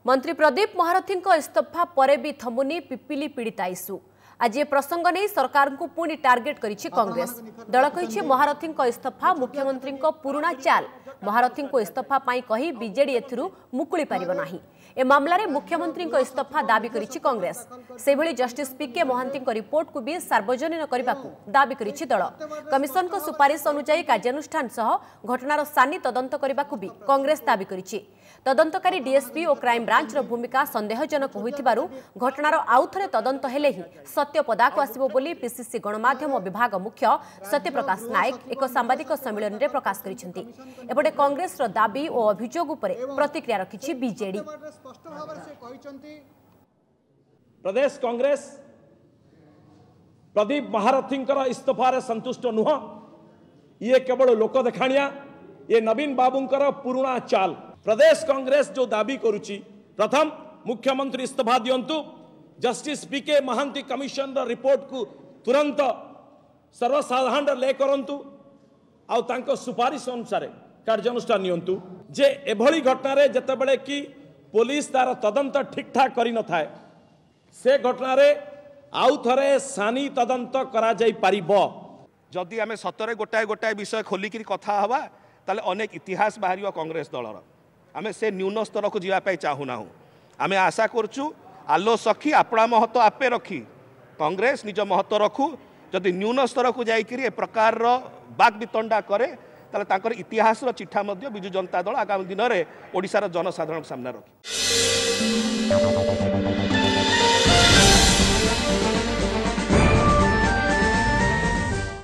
मंत्री प्रदीप महारथी इस्तीफा पर भी थमुनी पिपिली पीड़िता इश्यू। आज ये प्रसंग नहीं सरकार को पुणी टार्गेट करिछि कांग्रेस। दल कहिछि महारथी इस्तीफा मुख्यमंत्री पुराणा चाल। महारथी इस्तीफा पाई कही बीजेडी एथिरु मुकुली पारिबो नाही। ए मामला रे मुख्यमंत्री इस्तीफा दाबी करिछि कांग्रेस। सेभଳି जस्टिस पीके महांती रिपोर्ट को भी सार्वजनिक करबाकू दाबी करिछि दल। कमिशन को सुपारिश अनुसार कार्यानुष्ठान सह घटनार सानी तदंत करबाकू भी कांग्रेस दाबी करिछि। तदंतकारी डीएसपी और क्राइम ब्रांच रो भूमिका संदेहजनक होइथिबारु घटनार आउथरे तदंत हेले ही सत्य पदाक आसिबो बोली पीसीसी गणमाध्यम विभाग मुख्य सत्यप्रकाश नायक एक सांबादिक सम्मेलन रे प्रकाश करिसेंती। एपटे कांग्रेस रो दाबी और अभियोग उपरे प्रतिक्रिया रखिछि बीजेडी। प्रदेश कांग्रेस प्रदीप महारथी इस्तीफा रे संतुष्ट नुह। ये केवल लोक देखाणिया, ये नवीन बाबूंकर पुराणा चाल। प्रदेश कांग्रेस जो दाबी करुची, प्रथम मुख्यमंत्री इस्तीफा दियंतु, जस्टिस पीके महांती कमिशन रिपोर्ट को तुरंत सर्वसाधारण ले करंतु आउ तांको सुपारिश अनुसार कार्यानुष्ठान नियंतु। जे एभली घटना रे जतेबेले कि पुलिस तार तदंत ठीक ठाक करि न थाए, से घटना रे आउ थरे सानी तदंत करा जाई परिबो। जदि आमे सतरे गोटाए गोटाए विषय खोलिकी कथा हवा ताले अनेक इतिहास बाहरियो कांग्रेस दलर। आमे से न्यून स्तर को जीवा चाहू ना। आमे आशा करचु आलो सखी अपना महत्व आपे रखी कांग्रेस निज महत्व रखू। जदि न्यून स्तर को जाइकरी ए प्रकार बाक वितंडा करे ताले तांकर इतिहास चिठा मध्य बिजु जनता दल आगामी दिन में ओडिशार जनसाधारण सामने रखी।